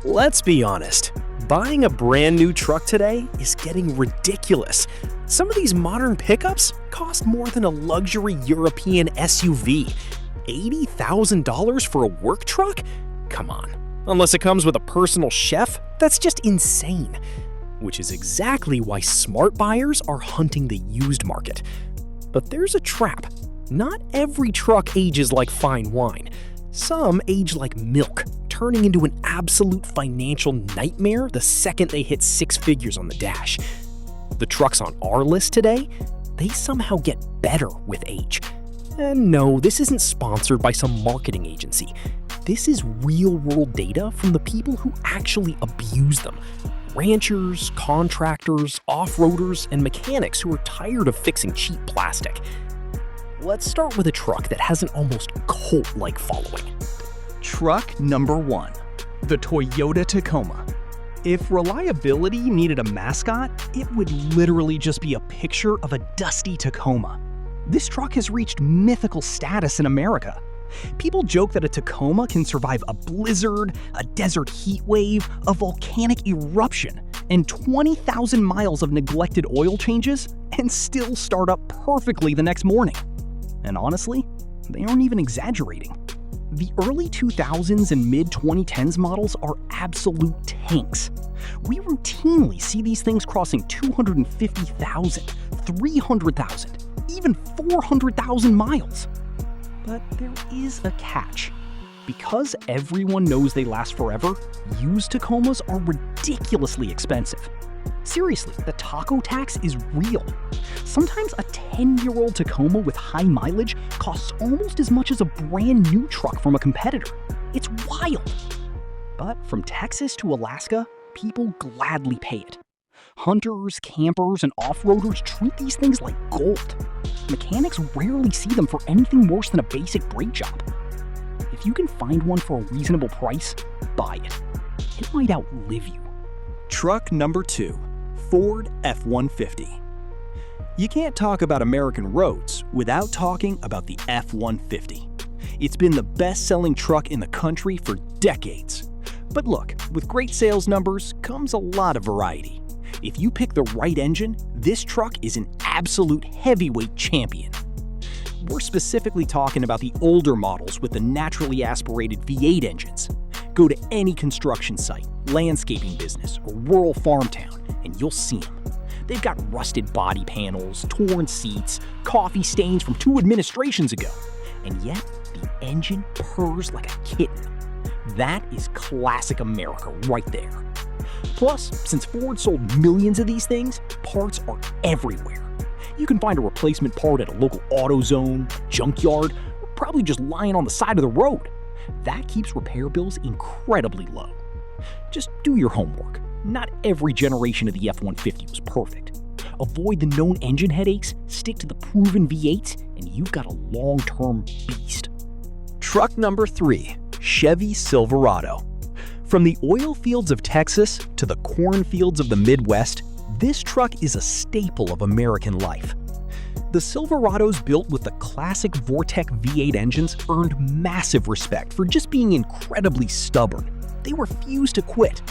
Let's be honest, buying a brand new truck today is getting ridiculous. Some of these modern pickups cost more than a luxury European SUV. $80,000 for a work truck? Come on. Unless it comes with a personal chef, that's just insane. Which is exactly why smart buyers are hunting the used market. But there's a trap. Not every truck ages like fine wine. Some age like milk, turning into an absolute financial nightmare the second they hit six figures on the dash. The trucks on our list today, they somehow get better with age. And no, this isn't sponsored by some marketing agency. This is real-world data from the people who actually abuse them. Ranchers, contractors, off-roaders, and mechanics who are tired of fixing cheap plastic. Let's start with a truck that has an almost cult-like following. Truck number 1, the Toyota Tacoma. If reliability needed a mascot, it would literally just be a picture of a dusty Tacoma. This truck has reached mythical status in America. People joke that a Tacoma can survive a blizzard, a desert heat wave, a volcanic eruption, and 20,000 miles of neglected oil changes, and still start up perfectly the next morning. And honestly, they aren't even exaggerating. The early 2000s and mid-2010s models are absolute tanks. We routinely see these things crossing 250,000, 300,000, even 400,000 miles. But there is a catch. Because everyone knows they last forever, used Tacomas are ridiculously expensive. Seriously, the taco tax is real. Sometimes a 10-year-old Tacoma with high mileage costs almost as much as a brand new truck from a competitor. It's wild. But from Texas to Alaska, people gladly pay it. Hunters, campers, and off-roaders treat these things like gold. Mechanics rarely see them for anything worse than a basic brake job. If you can find one for a reasonable price, buy it. It might outlive you. Truck number 2, Ford F-150. You can't talk about American roads without talking about the F-150. It's been the best-selling truck in the country for decades. But look, with great sales numbers comes a lot of variety. If you pick the right engine, this truck is an absolute heavyweight champion. We're specifically talking about the older models with the naturally aspirated V8 engines. Go to any construction site, landscaping business, or rural farm town, and you'll see them. They've got rusted body panels, torn seats, coffee stains from 2 administrations ago, and yet the engine purrs like a kitten. That is classic America right there. Plus, since Ford sold millions of these things, parts are everywhere. You can find a replacement part at a local AutoZone, junkyard, or probably just lying on the side of the road. That keeps repair bills incredibly low. Just do your homework. Not every generation of the F-150 was perfect. Avoid the known engine headaches, stick to the proven V8s, and you've got a long-term beast. Truck number 3, Chevy Silverado. From the oil fields of Texas to the cornfields of the Midwest, this truck is a staple of American life. The Silverados built with the classic Vortec V8 engines earned massive respect for just being incredibly stubborn. They refused to quit.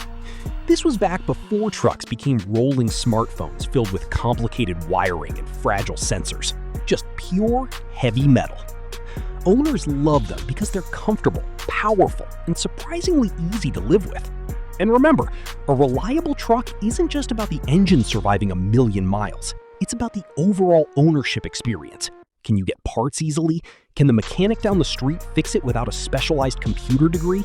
This was back before trucks became rolling smartphones filled with complicated wiring and fragile sensors. Just pure heavy metal. Owners love them because they're comfortable, powerful, and surprisingly easy to live with. And remember, a reliable truck isn't just about the engine surviving a million miles. It's about the overall ownership experience. Can you get parts easily? Can the mechanic down the street fix it without a specialized computer degree?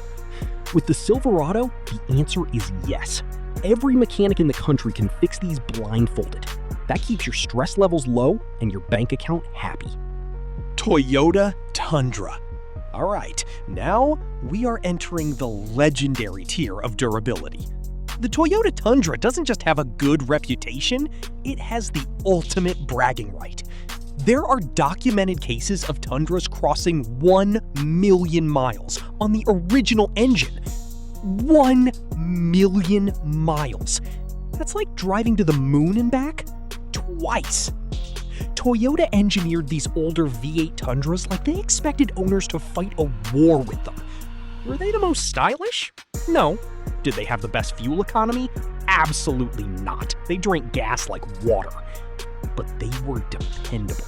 With the Silverado, the answer is yes. Every mechanic in the country can fix these blindfolded. That keeps your stress levels low and your bank account happy. Toyota Tundra. All right, now we are entering the legendary tier of durability. The Toyota Tundra doesn't just have a good reputation, it has the ultimate bragging right. There are documented cases of Tundras crossing 1 million miles on the original engine. 1 million miles. That's like driving to the moon and back twice. Toyota engineered these older V8 Tundras like they expected owners to fight a war with them. Were they the most stylish? No. Did they have the best fuel economy? Absolutely not. They drank gas like water. But they were dependable.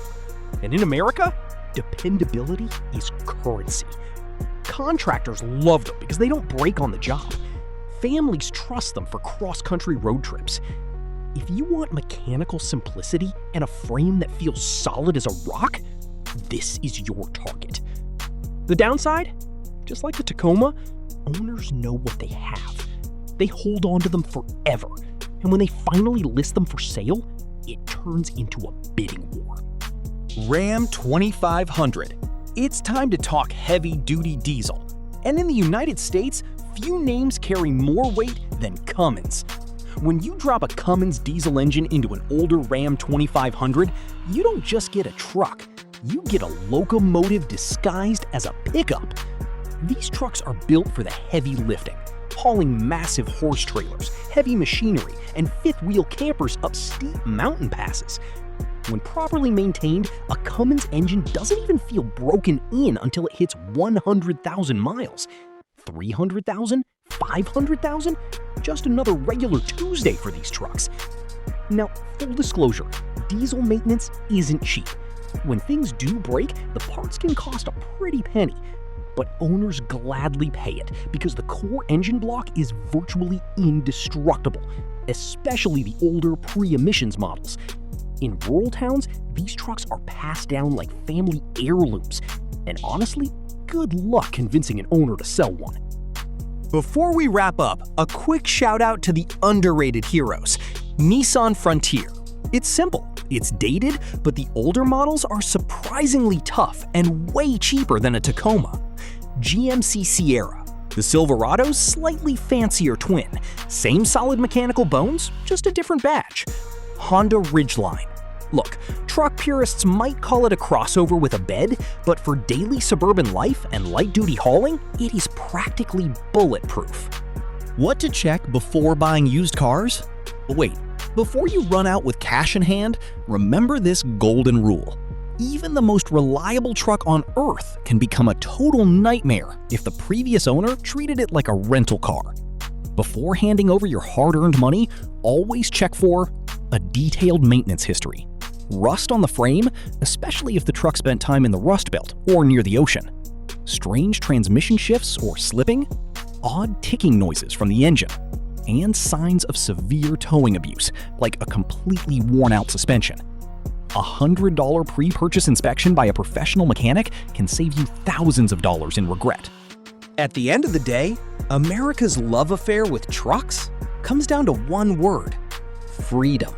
And in America, dependability is currency. Contractors love them because they don't break on the job. Families trust them for cross-country road trips. If you want mechanical simplicity and a frame that feels solid as a rock, this is your target. The downside? Just like the Tacoma, owners know what they have. They hold on to them forever, and when they finally list them for sale, it turns into a bidding war. Ram 2500. It's time to talk heavy-duty diesel. And in the United States, few names carry more weight than Cummins. When you drop a Cummins diesel engine into an older Ram 2500, you don't just get a truck, you get a locomotive disguised as a pickup. These trucks are built for the heavy lifting, hauling massive horse trailers, heavy machinery, and fifth-wheel campers up steep mountain passes. When properly maintained, a Cummins engine doesn't even feel broken in until it hits 100,000 miles. 300,000? 500,000? Just another regular Tuesday for these trucks. Now, full disclosure, diesel maintenance isn't cheap. When things do break, the parts can cost a pretty penny. But owners gladly pay it because the core engine block is virtually indestructible, especially the older pre-emissions models. In rural towns, these trucks are passed down like family heirlooms. And honestly, good luck convincing an owner to sell one. Before we wrap up, a quick shout out to the underrated heroes, Nissan Frontier. It's simple, it's dated, but the older models are surprisingly tough and way cheaper than a Tacoma. GMC Sierra. The Silverado's slightly fancier twin. Same solid mechanical bones, just a different badge. Honda Ridgeline. Look, truck purists might call it a crossover with a bed, but for daily suburban life and light-duty hauling, it is practically bulletproof. What to check before buying used cars? But wait, before you run out with cash in hand, remember this golden rule. Even the most reliable truck on Earth can become a total nightmare if the previous owner treated it like a rental car. Before handing over your hard-earned money, always check for a detailed maintenance history. Rust on the frame, especially if the truck spent time in the Rust Belt or near the ocean. Strange transmission shifts or slipping. Odd ticking noises from the engine. And signs of severe towing abuse, like a completely worn-out suspension. A $100 pre-purchase inspection by a professional mechanic can save you thousands of dollars in regret. At the end of the day, America's love affair with trucks comes down to one word: freedom.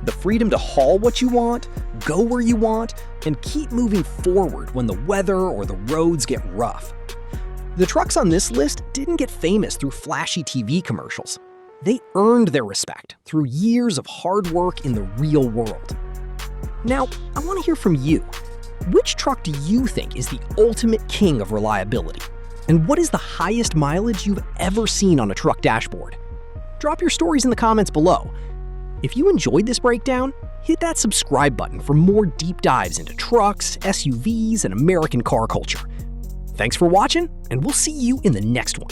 The freedom to haul what you want, go where you want, and keep moving forward when the weather or the roads get rough. The trucks on this list didn't get famous through flashy TV commercials. They earned their respect through years of hard work in the real world. Now, I want to hear from you. Which truck do you think is the ultimate king of reliability? And what is the highest mileage you've ever seen on a truck dashboard? Drop your stories in the comments below. If you enjoyed this breakdown, hit that subscribe button for more deep dives into trucks, SUVs, and American car culture. Thanks for watching, and we'll see you in the next one.